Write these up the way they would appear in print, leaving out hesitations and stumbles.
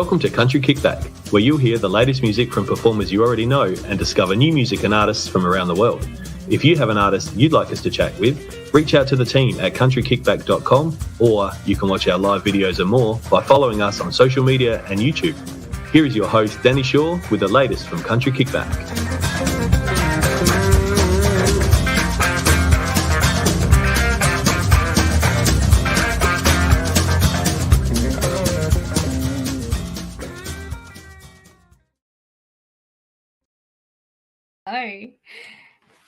Welcome to Country Kickback, where you'll hear the latest music from performers you already know and discover new music and artists from around the world. If you have an artist you'd like us to chat with, reach out to the team at countrykickback.com, or you can watch our live videos and more by following us on social media and YouTube. Here is your host, Danny Shaw, with the latest from Country Kickback. Hello.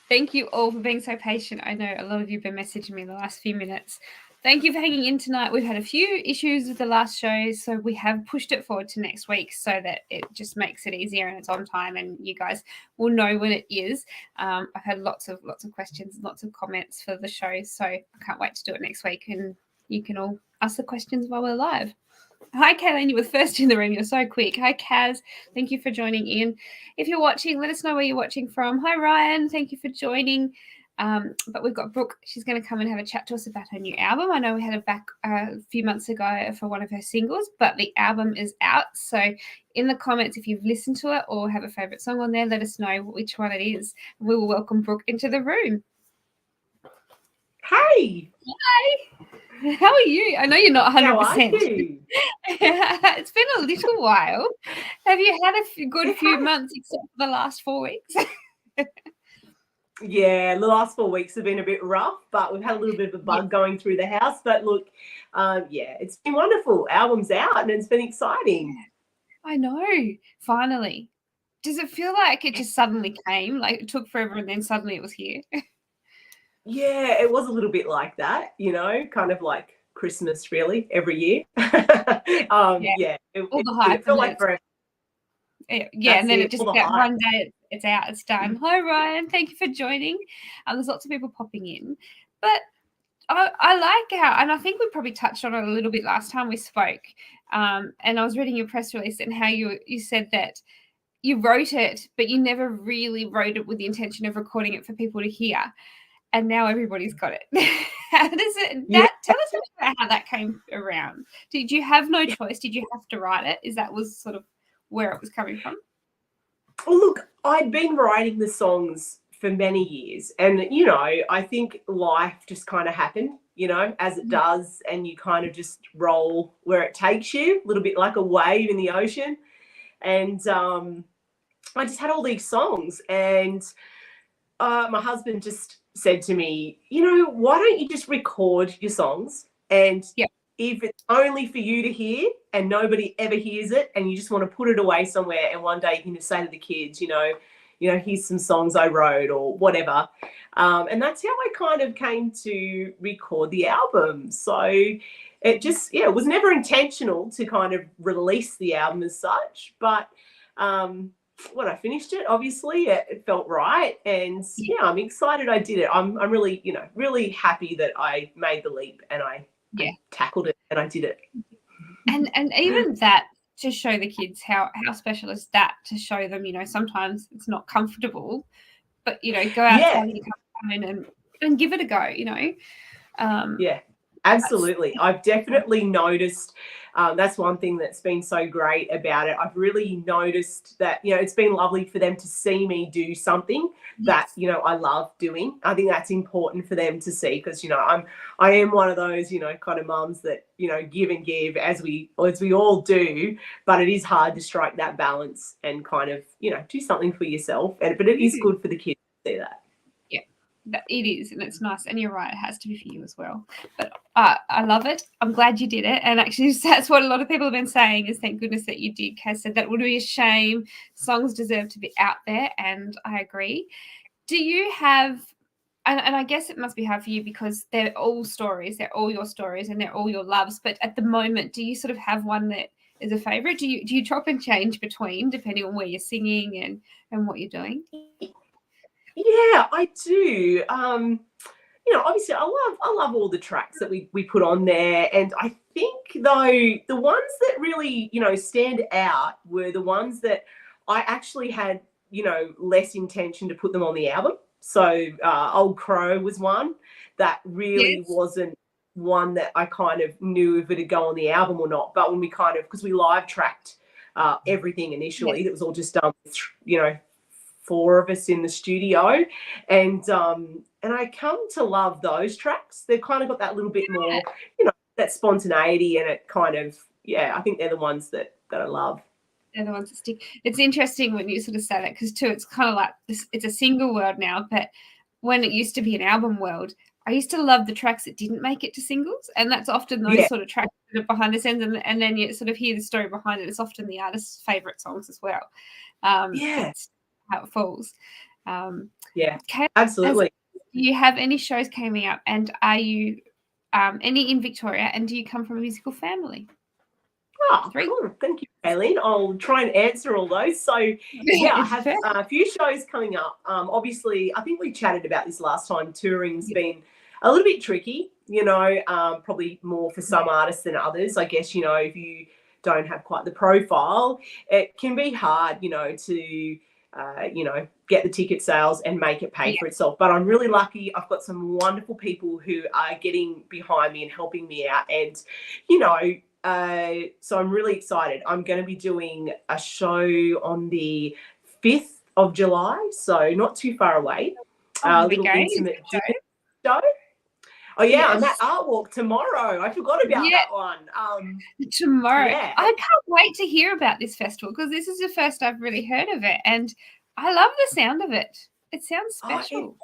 Thank you all for being so patient. I know a lot of you have been messaging me in the last few minutes. Thank you for hanging in tonight. We've had a few issues with the last show, so we have pushed it forward to next week so that it just makes it easier and it's on time and you guys will know when it is. I've had lots of questions, lots of comments for the show, so I can't wait to do it next week and you can all ask the questions while we're live. Hi, Kaylin, you were first in the room. You're so quick. Hi, Kaz. Thank you for joining in. If you're watching, let us know where you're watching from. Hi, Ryan. Thank you for joining. But we've got Brooke. She's going to come and have a chat to us about her new album. I know we had it back a few months ago for one of her singles, but the album is out. So in the comments, if you've listened to it or have a favourite song on there, let us know which one it is. We will welcome Brooke into the room. Hey. Hi. How are you? I know you're not 100%. How are you? It's been a little while. Have you had a good few months except for the last 4 weeks? Yeah, the last 4 weeks have been a bit rough, but we've had a little bit of a bug going through the house. But look, it's been wonderful. Album's out and it's been exciting. I know. Finally. Does it feel like it just suddenly came? Like it took forever and then suddenly it was here? Yeah, it was a little bit like that, kind of like Christmas really every year. It all the hype. It felt like forever. Yeah, and then it just one day it's out, it's done. Hi, Ryan. Thank you for joining. There's lots of people popping in. But I like how, and I think we probably touched on it a little bit last time we spoke, and I was reading your press release and how you said that you wrote it, but you never really wrote it with the intention of recording it for people to hear. And now everybody's got it. How does it? Tell us about how that came around. Did you have no choice? Did you have to write it? Was sort of where it was coming from? Well, look, I'd been writing the songs for many years, and I think life just kind of happened, as it does, and you kind of just roll where it takes you, a little bit like a wave in the ocean. And I just had all these songs, and my husband just said to me, why don't you just record your songs? And if it's only for you to hear and nobody ever hears it and you just want to put it away somewhere and one day you can just say to the kids, here's some songs I wrote or whatever. And that's how I kind of came to record the album. So it just, it was never intentional to kind of release the album as such, but when I finished it, obviously it felt right, and I'm excited I did it. I'm really, really happy that I made the leap and I tackled it and I did it. And even that, to show the kids how special is that, to show them, sometimes it's not comfortable, but go outside your comfort zone and give it a go. Absolutely. I've definitely noticed that's one thing that's been so great about it. I've really noticed that, it's been lovely for them to see me do something that, I love doing. I think that's important for them to see because, I am one of those, kind of mums that, give and give as we all do, but it is hard to strike that balance and kind of, do something for yourself. But it is good for the kids to see that. It is, and it's nice, and you're right, it has to be for you as well. But I love it. I'm glad you did it, and actually that's what a lot of people have been saying is thank goodness that you did. Kaz said that would be a shame. Songs deserve to be out there, and I agree. Do you have, and I guess it must be hard for you because they're all stories, they're all your stories, and they're all your loves, but at the moment, do you sort of have one that is a favourite? Do you chop and change between, depending on where you're singing and what you're doing? Yeah, I do. Obviously I love all the tracks that we put on there. And I think though the ones that really, stand out were the ones that I actually had, less intention to put them on the album. So Old Crow was one that really wasn't one that I kind of knew if it'd go on the album or not. But when we because we live tracked everything initially. It was all just done with, 4 of us in the studio, and I come to love those tracks. They've kind of got that little bit more, that spontaneity, and it kind of, I think they're the ones that I love. They're the ones that stick. It's interesting when you sort of say that, because too, it's kind of like this, it's a single world now, but when it used to be an album world, I used to love the tracks that didn't make it to singles, and that's often those sort of tracks that are behind the scenes, and then you sort of hear the story behind it. It's often the artist's favourite songs as well. That's how it falls. Absolutely. Do you have any shows coming up, and are you any in Victoria, and do you come from a musical family? Oh, cool. Thank you, Aileen. I'll try and answer all those. So, I have a few shows coming up. Obviously, I think we chatted about this last time. Touring's been a little bit tricky, probably more for some artists than others. I guess, if you don't have quite the profile, it can be hard, to, get the ticket sales and make it pay for itself. But I'm really lucky. I've got some wonderful people who are getting behind me and helping me out. And, so I'm really excited. I'm going to be doing a show on the 5th of July, so not too far away. A little intimate show. Oh, yeah, I'm at Art Walk tomorrow. I forgot about that one. Tomorrow. Yeah. I can't wait to hear about this festival, because this is the first I've really heard of it, and I love the sound of it. It sounds special.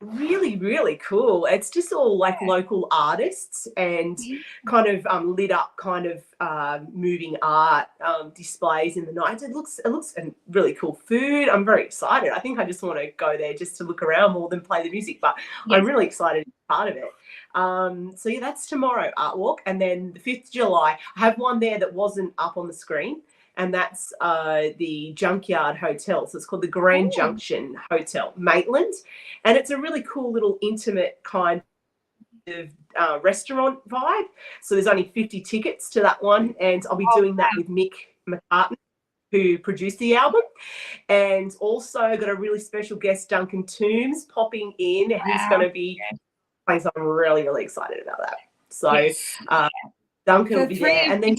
Really, really cool. It's just all like local artists and kind of lit up kind of moving art displays in the night. It looks and really cool food. I'm very excited. I think I just want to go there just to look around more than play the music, but I'm really excited to be part of it. So that's tomorrow, Art Walk. And then the 5th of July, I have one there that wasn't up on the screen, and that's the Junkyard Hotel. So it's called the Grand Junction Hotel, Maitland. And it's a really cool little intimate kind of restaurant vibe. So there's only 50 tickets to that one. And I'll be doing that with Mick McCartney, who produced the album. And also got a really special guest, Duncan Toombs, popping in. And he's going to be playing, so I'm really, really excited about that. So Duncan will be there. And then,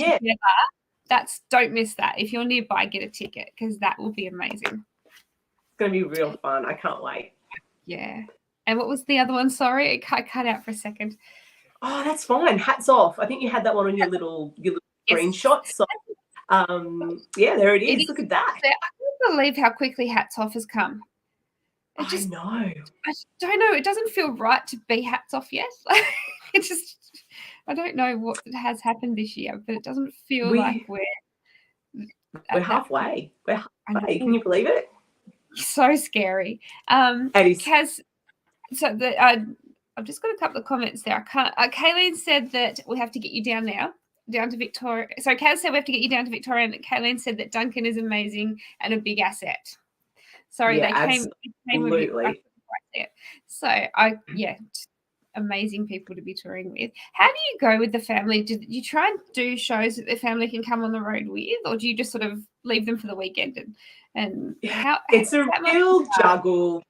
don't miss that. If you're nearby, get a ticket, because that will be amazing. It's going to be real fun. I can't wait. Yeah. And what was the other one? Sorry, it cut out for a second. Oh, that's fine. Hats Off. I think you had that one on your little screenshot. So, there it is. Look at that. I can't believe how quickly Hats Off has come. I know. I don't know. It doesn't feel right to be Hats Off yet. I don't know what has happened this year, but it doesn't feel like we're halfway. We're halfway. Can you believe it? So scary. Kaz, I've just got a couple of comments there. Kayleen said that we have to get you down to Victoria. So Kaz said we have to get you down to Victoria, and Kayleen said that Duncan is amazing and a big asset. Sorry, they came with you right there. So amazing people to be touring with. How do you go with the family? Do you try and do shows that the family can come on the road with, or do you just sort of leave them for the weekend? And it's a real juggle.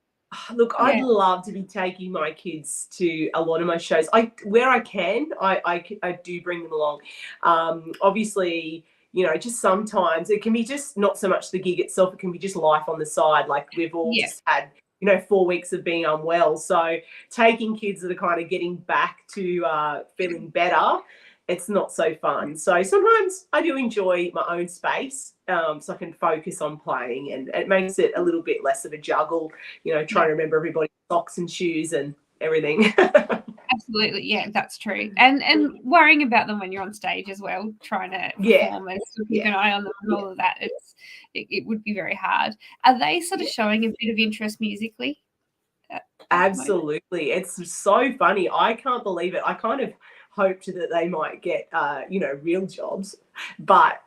Look, I'd love to be taking my kids to a lot of my shows. Where I can, I do bring them along. Obviously, just sometimes it can be just not so much the gig itself. It can be just life on the side. Like we've all just had 4 weeks of being unwell. So taking kids that are kind of getting back to feeling better, it's not so fun. So sometimes I do enjoy my own space, so I can focus on playing, and it makes it a little bit less of a juggle, trying to remember everybody's socks and shoes and everything. Absolutely. Yeah, that's true. And worrying about them when you're on stage as well, trying to perform and keep an eye on them and all of that. It would be very hard. Are they sort of showing a bit of interest musically? Absolutely. It's so funny. I can't believe it. I kind of hoped that they might get, real jobs. But,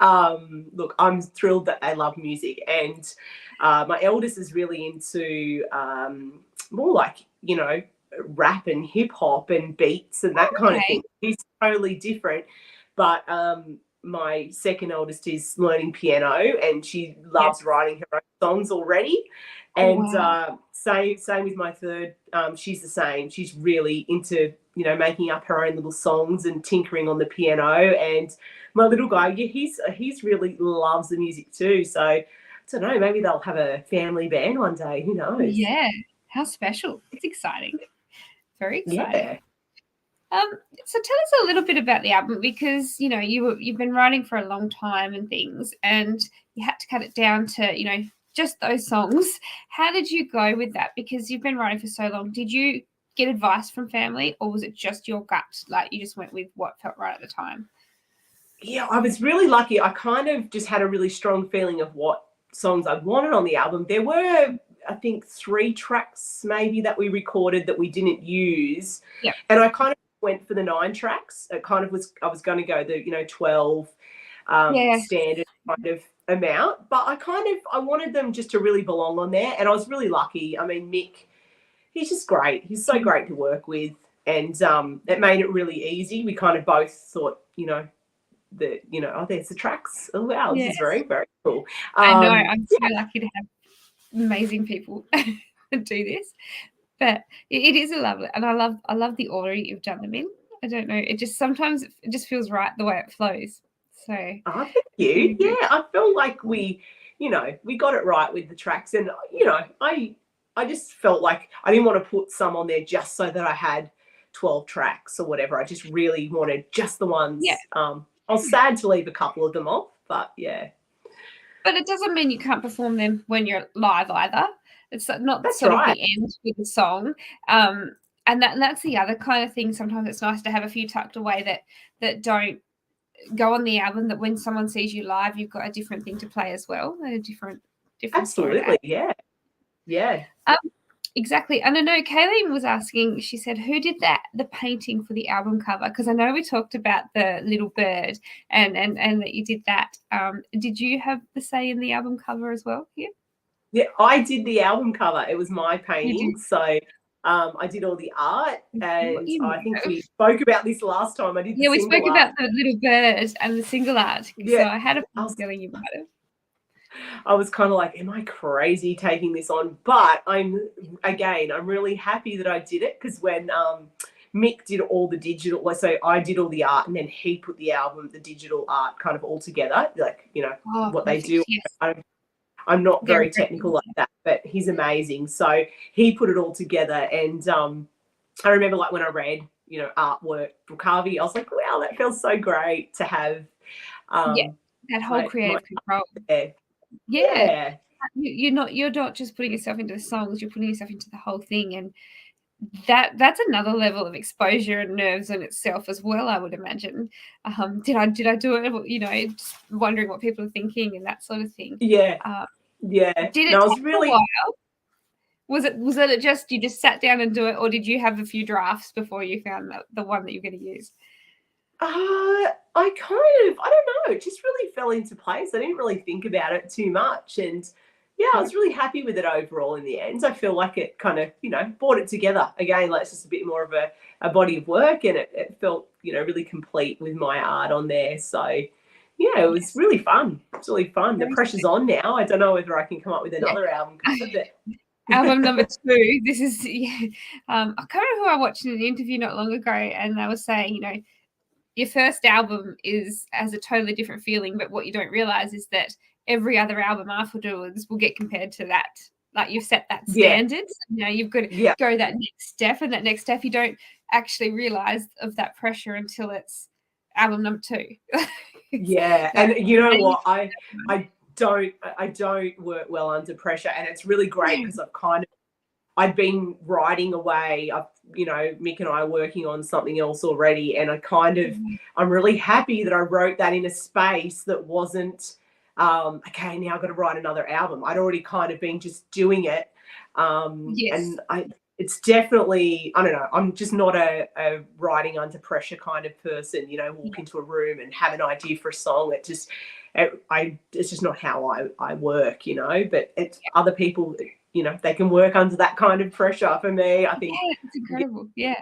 look, I'm thrilled that they love music. And my eldest is really into more like, rap and hip hop and beats and that kind of thing. He's totally different. But my second eldest is learning piano, and she loves writing her own songs already. And same with my third. She's the same. She's really into you know, making up her own little songs and tinkering on the piano. And my little guy, yeah, he's really loves the music too. So I don't know, maybe they'll have a family band one day. Who knows? Yeah, how special! It's exciting, very exciting. Yeah. So tell us a little bit about the album, because you know you've been writing for a long time and things, and you had to cut it down to, you know, just those songs. How did you go with that? Because you've been writing for so long. Did you get advice from family, or was it just your gut? Like you just went with what felt right at the time? Yeah, I was really lucky. I kind of just had a really strong feeling of what songs I wanted on the album. There were, I think, 3 tracks maybe that we recorded that we didn't use. Yeah. And I kind of went for the 9 tracks. It kind of was, I was going to go the, you know, 12 standard kind of amount. But I wanted them just to really belong on there. And I was really lucky. I mean, Mick, he's just great. He's so great to work with. And it made it really easy. We kind of both thought, you know, oh, there's the tracks. Oh, wow, this is very, very cool. I know. I'm so lucky to have amazing people do this. But it is a lovely, and I love the order you've done them in. I don't know. It just sometimes it just feels right the way it flows. So thank you. Yeah, I feel like we got it right with the tracks. And, you know, I just felt like I didn't want to put some on there just so that I had 12 tracks or whatever. I just really wanted just the ones. Yeah. I was sad to leave a couple of them off, but yeah. But it doesn't mean you can't perform them when you're live either. It's not That's sort right. of the end with the song. And that's the other kind of thing. Sometimes it's nice to have a few tucked away that don't go on the album, that when someone sees you live, you've got a different thing to play as well, a different Absolutely, yeah. Yeah. Exactly. And I know Kayleen was asking, she said, who did the painting for the album cover? Because I know we talked about the little bird and that you did that. Did you have the say in the album cover as well here? Yeah, I did the album cover. It was my painting. So I did all the art, and I think we spoke about this last time. I did the we spoke art. about the little bird and the single art. Yeah. So I had a feeling you might have. I was kind of like, am I crazy taking this on? But I'm really happy that I did it, because when Mick did all the digital, so I did all the art and then he put the digital art kind of all together, like, you know, what they do. Yes. I'm not very technical like that, but he's amazing. So he put it all together. And I remember, like, when I read, you know, artwork from Brooke Harvey, I was like, wow, that feels so great to have. That whole creative control. Yeah. You're not just putting yourself into the songs, you're putting yourself into the whole thing, and that's another level of exposure and nerves in itself as well, I would imagine. Did I do it, you know, just wondering what people are thinking and that sort of thing. Did it take a while? Was it just you just sat down and do it, or did you have a few drafts before you found the one that you're going to use? I don't know. It just really fell into place. I didn't really think about it too much. And yeah, I was really happy with it overall in the end. I feel like it kind of, you know, brought it together. Again, like, it's just a bit more of a body of work, and it felt, you know, really complete with my art on there. So yeah, it was really fun. It's really fun. The pressure's on now. I don't know whether I can come up with another album cover, but album number 2. This is I can't remember who I watched in an interview not long ago, and they were saying, you know, your first album has a totally different feeling, but what you don't realize is that every other album afterwards will get compared to that. Like, you've set that standard. So, you know, you've got to go that next step, and that next step you don't actually realize of that pressure until it's album number 2. Yeah, and you know what? I don't work well under pressure, and it's really great because I've been writing away. You know, Mick and I are working on something else already, and I'm really happy that I wrote that in a space that wasn't okay, now I've got to write another album. I'd already kind of been just doing it. And it's definitely, I don't know, I'm just not a writing under pressure kind of person, you know, walk into a room and have an idea for a song. It's just not how I work, you know, but it's other people, you know, they can work under that kind of pressure. For me, I think it's incredible. Yeah.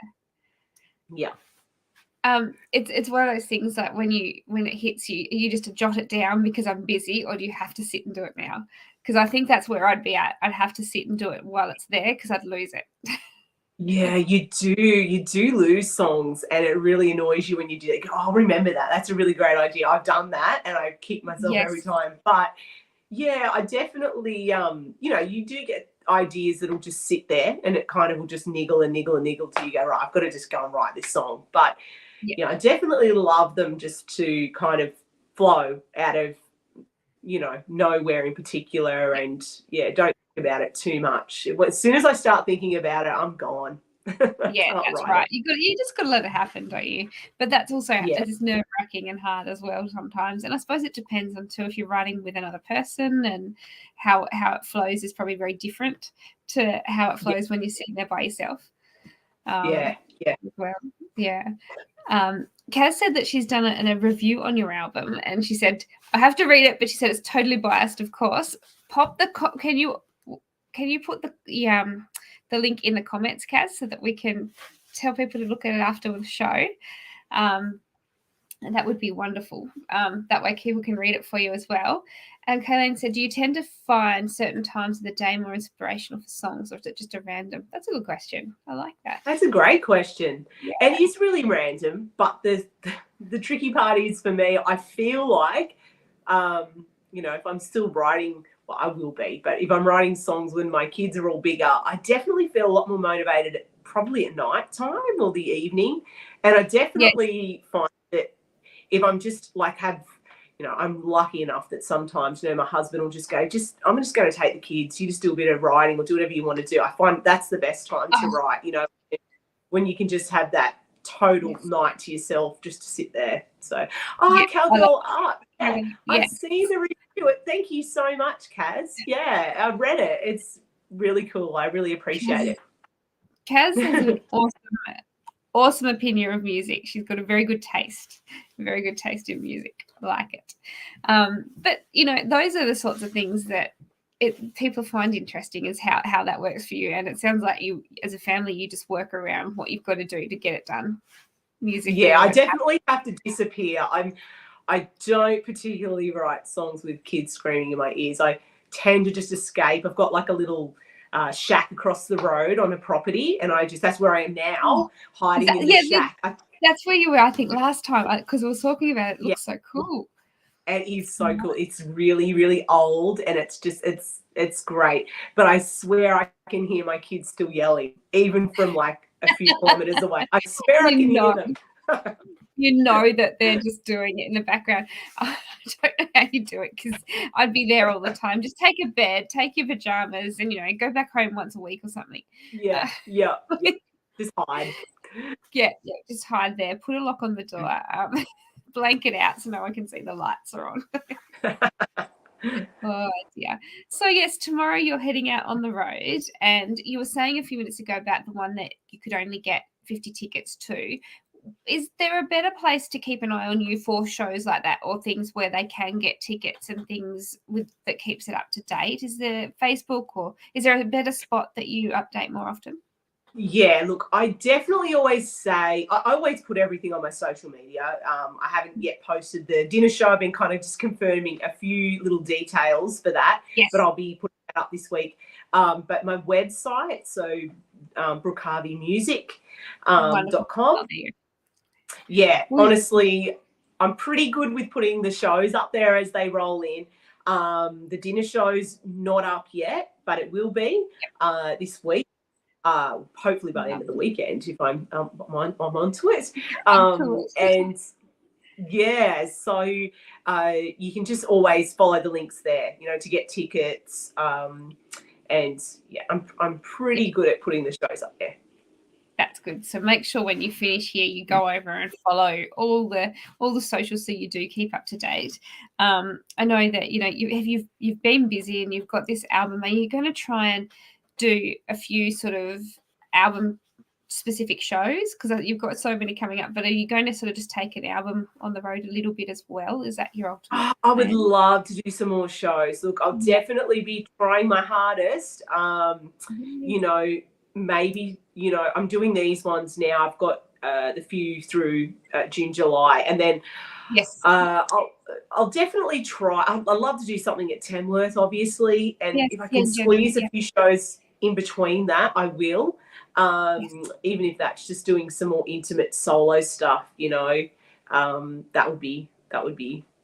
It's one of those things that when it hits you, you just jot it down because I'm busy, or do you have to sit and do it now? Because I think that's where I'd be at. I'd have to sit and do it while it's there, because I'd lose it. Yeah, you do lose songs, and it really annoys you when you do it. Oh, I'll remember that. That's a really great idea. I've done that, and I kick myself every Yes. time. But yeah, I definitely, you do get ideas that'll just sit there, and it kind of will just niggle and niggle and niggle till you go, right, I've got to just go and write this song. But Yeah. I definitely love them just to kind of flow out of, nowhere in particular, and don't think about it too much. As soon as I start thinking about it, I'm gone. Yeah, that's right. You just got to let it happen, don't you? But that's also it's nerve-wracking and hard as well sometimes. And I suppose it depends on too if you're writing with another person, and how it flows is probably very different to how it flows when you're sitting there by yourself. Yeah. Well, yeah. Kaz said that she's done a review on your album, and she said, I have to read it, but she said it's totally biased, of course. Can you put the link in the comments, Kaz, so that we can tell people to look at it after the show? And that would be wonderful. That way people can read it for you as well. And Kayleen said, do you tend to find certain times of the day more inspirational for songs, or is it just a random? That's a good question. I like that. That's a great question. Yeah. It is really random, but the tricky part is for me, I feel like, if I'm still writing, well, I will be, but if I'm writing songs when my kids are all bigger, I definitely feel a lot more motivated probably at night time or the evening. And I definitely find that if I'm just like I'm lucky enough that sometimes, my husband will just go, I'm just going to take the kids. You just do a bit of writing or do whatever you want to do. I find that's the best time to write, when you can just have that total night to yourself just to sit there. So, Cowgirl Art. Yeah, I've seen the review. Thank you so much, Kaz. Yeah, I've read it. It's really cool. I really appreciate it. Kaz has an awesome opinion of music. She's got a very good taste in music. I like it. But those are the sorts of things that people find interesting, is how that works for you. And it sounds like you, as a family, you just work around what you've got to do to get it done. Musically. Yeah, I definitely have to disappear. I don't particularly write songs with kids screaming in my ears. I tend to just escape. I've got like a little shack across the road on a property, and that's where I am now, hiding in the shack. That's where you were, I think, last time, because we were talking about it. It looks so cool. It is so cool. It's really, really old, and it's great. But I swear I can hear my kids still yelling, even from like a few kilometers away. I swear I can hear them. You know that they're just doing it in the background. I don't know how you do it, because I'd be there all the time. Just take a bed, take your pajamas, and go back home once a week or something. Yeah. Just hide. Yeah, just hide there. Put a lock on the door. Blanket out so no one can see the lights are on. Oh dear. So yes, tomorrow you're heading out on the road, and you were saying a few minutes ago about the one that you could only get 50 tickets to. Is there a better place to keep an eye on you for shows like that, or things where they can get tickets and things that keeps it up to date? Is there Facebook, or is there a better spot that you update more often? Yeah, look, I definitely always say, I always put everything on my social media. I haven't yet posted the dinner show. I've been kind of just confirming a few little details for that, but I'll be putting that up this week. But my website, so Brooke Harvey Music.com. Yeah, honestly, I'm pretty good with putting the shows up there as they roll in. The dinner show's not up yet, but it will be this week. Hopefully by the end of the weekend, if I'm onto it. And yeah, so you can just always follow the links there, to get tickets. And yeah, I'm pretty good at putting the shows up there. That's good. So make sure when you finish here, you go over and follow all the socials, so you do keep up to date. I know that you've been busy and you've got this album. Are you going to try and do a few sort of album specific shows, because you've got so many coming up, but are you going to sort of just take an album on the road a little bit as well? Is that your ultimate I would love to do some more shows. Look, I'll definitely be trying my hardest. Maybe I'm doing these ones now. I've got the few through June, July, and then I'll definitely try. I'd love to do something at Tamworth, obviously, and if I can squeeze a few shows in between that, I will. Even if that's just doing some more intimate solo stuff, you know, that would be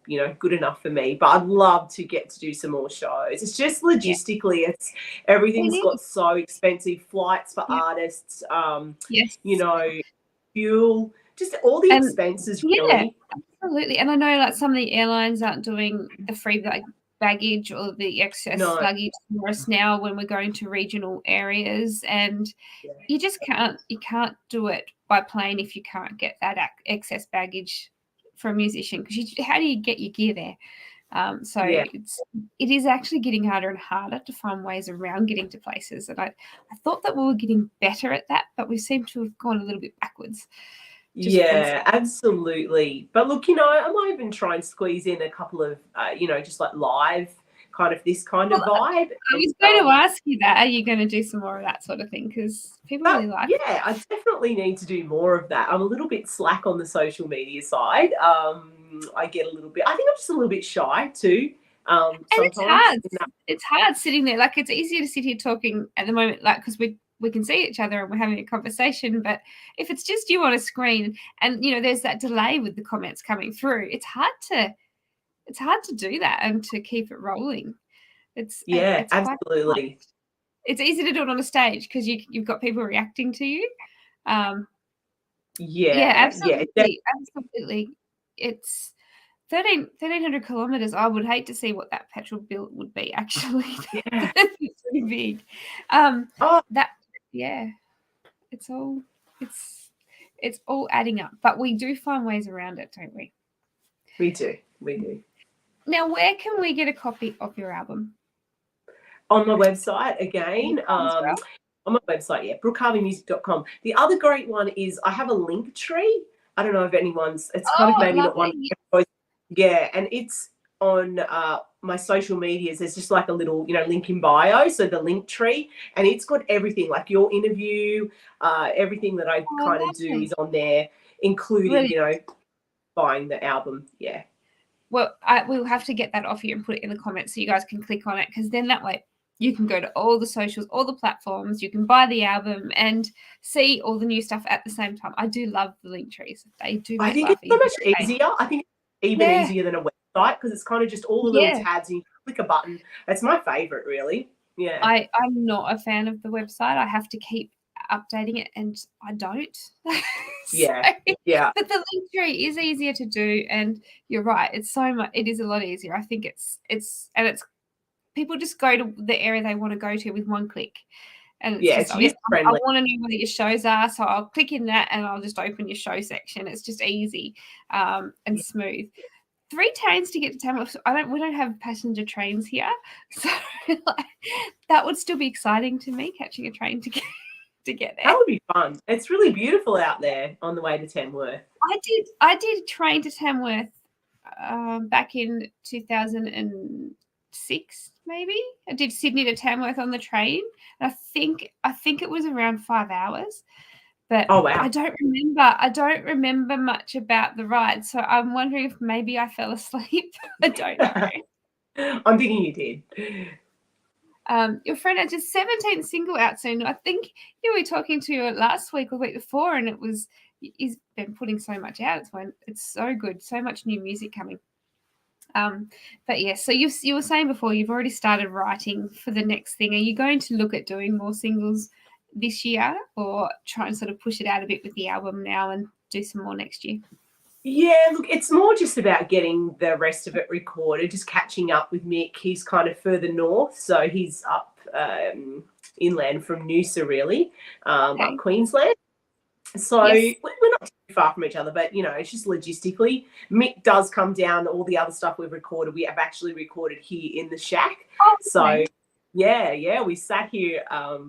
you know, good enough for me. But I'd love to get to do some more shows. It's just logistically, it's everything's got so expensive. Flights for artists, Yes. you know, fuel, just all the expenses really. Absolutely. And I know like some of the airlines aren't doing the free baggage or the excess luggage for us now when we're going to regional areas, and you just can't do it by plane if you can't get that excess baggage for a musician, because how do you get your gear there? It is actually getting harder and harder to find ways around getting to places, and I thought that we were getting better at that, but we seem to have gone a little bit backwards. Absolutely. But look, you know, I might even try and squeeze in a couple of you know, just like live kind of this kind of vibe. I was going to ask you that. Are you going to do some more of that sort of thing? Because people really like it. Yeah, I definitely need to do more of that. I'm a little bit slack on the social media side. I get a little bit, I think I'm just a little bit shy too. And it's hard. It's hard sitting there. Like, it's easier to sit here talking at the moment, like, because we can see each other and we're having a conversation. But if it's just you on a screen and, you know, there's that delay with the comments coming through, it's hard to do that and to keep it rolling. It's absolutely. It's easy to do it on a stage because you've got people reacting to you. Absolutely. It's 1,300 kilometers. I would hate to see what that petrol bill would be, actually. It's pretty big. It's all adding up, but we do find ways around it, don't we? We do. Now, where can we get a copy of your album? On my website again. On my website, brookeharveymusic.com. The other great one is I have a link tree. I don't know if anyone's, it's kind of maybe not one. Yeah, and it's on my social medias. There's just like a little, you know, link in bio, so the link tree, and it's got everything, like your interview, everything that I kind of do is on there, including, you know, buying the album. Yeah. Well, we'll have to get that off you and put it in the comments so you guys can click on it, because then that way you can go to all the socials, all the platforms, you can buy the album and see all the new stuff at the same time. I do love the link trees. They do make life so much easier. I think it's even easier than a website, because it's kind of just all the little tabs and you click a button. That's my favorite, really. Yeah. I'm not a fan of the website. I have to keep updating it and I don't. But the link tree is easier to do, and you're right, it is a lot easier. I think it's people just go to the area they want to go to with one click, and it's I want to know where your shows are, so I'll click in that and I'll just open your show section. It's just easy and smooth. 3 trains to get to Tamworth. We don't have passenger trains here, so that would still be exciting to me, catching a train to get there. That would be fun. It's really beautiful out there on the way to Tamworth. I did train to Tamworth back in 2006, maybe. I did Sydney to Tamworth on the train. And I think it was around 5 hours. But I don't remember much about the ride. So I'm wondering if maybe I fell asleep. I don't know. I'm thinking you did. Your friend had just 17th single out soon. I think you were talking to you last week or the week before, and he's been putting so much out. It's so good, so much new music coming. But yeah, so you were saying before you've already started writing for the next thing. Are you going to look at doing more singles this year, or try and sort of push it out a bit with the album now and do some more next year? Yeah, look, it's more just about getting the rest of it recorded, just catching up with Mick. He's kind of further north, so he's up inland from Noosa, really, up Queensland. So we're not too far from each other, but, you know, it's just logistically. Mick does come down. All the other stuff we've recorded, we have actually recorded here in the shack. So, we sat here, a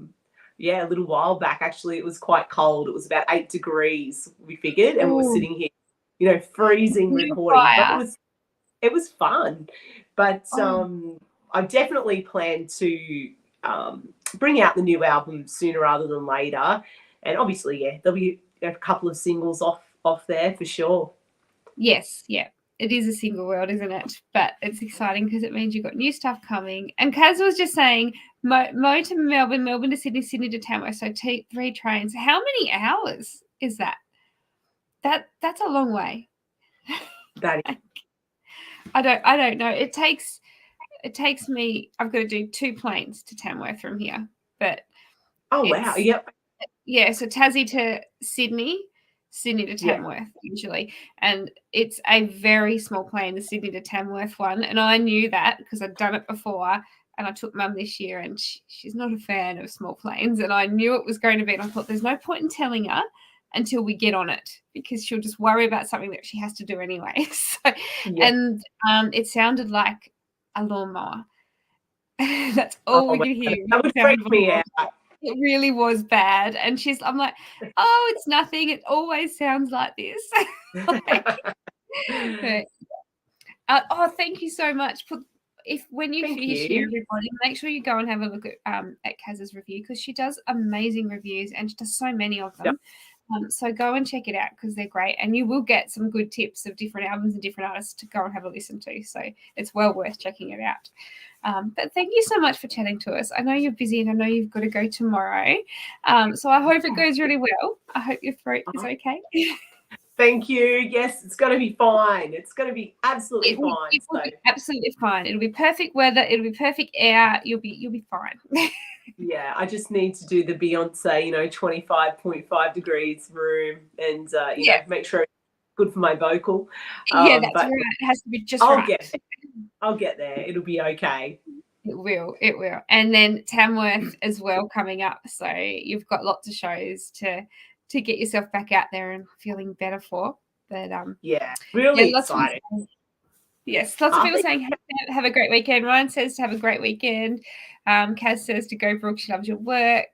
little while back. Actually, it was quite cold. It was about 8 degrees, we figured, and we were sitting here, you know, freezing recording. But it was fun. But I definitely plan to bring out the new album sooner rather than later. And obviously, there'll be a couple of singles off there for sure. Yes, yeah. it is a single world, isn't it? But it's exciting because it means you've got new stuff coming. And Kaz was just saying, Mo to Melbourne, Melbourne to Sydney, Sydney to Tamworth, so 3 trains. How many hours is that? That's a long way. That is. I don't know. It takes me. I've got to do 2 planes to Tamworth from here. But wow, yep. Yeah, so Tassie to Sydney. Sydney to Tamworth usually, and it's a very small plane, the Sydney to Tamworth one, and I knew that because I'd done it before, and I took Mum this year, and she's not a fan of small planes, and I knew it was going to be, and I thought there's no point in telling her until we get on it because she'll just worry about something that she has to do anyway. So, and it sounded like a lawnmower. That's all we could hear. That would freak me out. It really was bad. And I'm like, oh, it's nothing. It always sounds like this. Thank you so much. When you finish here, everybody, make sure you go and have a look at Kaz's review because she does amazing reviews and she does so many of them. Yep. So go and check it out because they're great and you will get some good tips of different albums and different artists to go and have a listen to. So it's well worth checking it out. But thank you so much for chatting to us. I know you're busy and I know you've got to go tomorrow. So I hope it goes really well. I hope your throat is okay. Thank you. Yes, it's going to be fine. It's going to be absolutely fine. It will be absolutely fine. It'll be perfect weather. It'll be perfect air. You'll be fine. Yeah, I just need to do the Beyonce, 25.5 degrees room and, make sure it's good for my vocal. Yeah, that's right. It has to be just right. I'll get there. It'll be okay. It will. And then Tamworth as well coming up. So you've got lots of shows to get yourself back out there and feeling better for. But really exciting. Lots of people saying have a great weekend. Ryan says to have a great weekend. Kaz says to go, Brooke. She loves your work.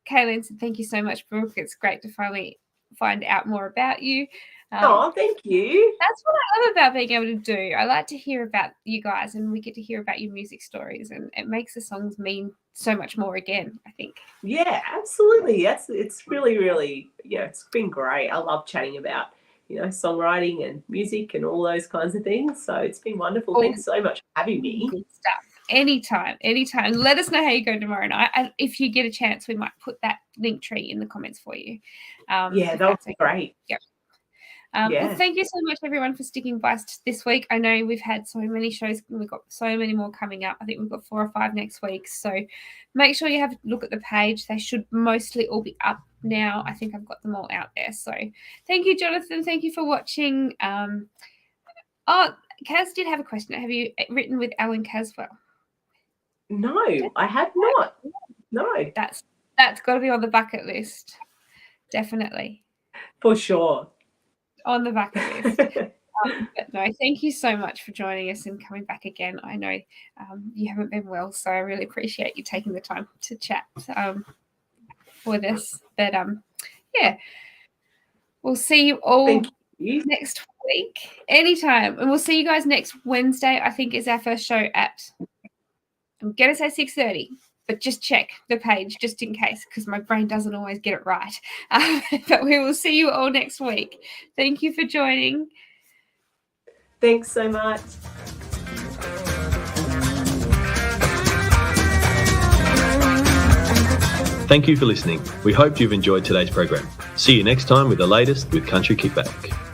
Kaylin said, thank you so much, Brooke. It's great to finally find out more about you. Thank you. That's what I love about being able to do. I like to hear about you guys and we get to hear about your music stories and it makes the songs mean so much more again, I think. Yeah, absolutely. Yes, it's really, really, it's been great. I love chatting about, songwriting and music and all those kinds of things. So it's been wonderful. Thanks so much for having me. Good stuff. Anytime. Let us know how you go tomorrow night. And if you get a chance, we might put that link tree in the comments for you. That would be great. Yep. Well, thank you so much, everyone, for sticking by us this week. I know we've had so many shows. We've got so many more coming up. I think we've got 4 or 5 next week. So make sure you have a look at the page. They should mostly all be up now. I think I've got them all out there. So thank you, Jonathan. Thank you for watching. Kaz did have a question. Have you written with Alan Caswell? No, I have not. No. That's got to be on the bucket list. Definitely. For sure. On the bucket list. But no, thank you so much for joining us and coming back again. I know you haven't been well, so I really appreciate you taking the time to chat for this. But we'll see you all next week, anytime. And we'll see you guys next Wednesday, I think is our first show at, I'm going to say 6:30. But just check the page just in case because my brain doesn't always get it right. But we will see you all next week. Thank you for joining. Thanks so much. Thank you for listening. We hope you've enjoyed today's program. See you next time with the latest with Country Kickback.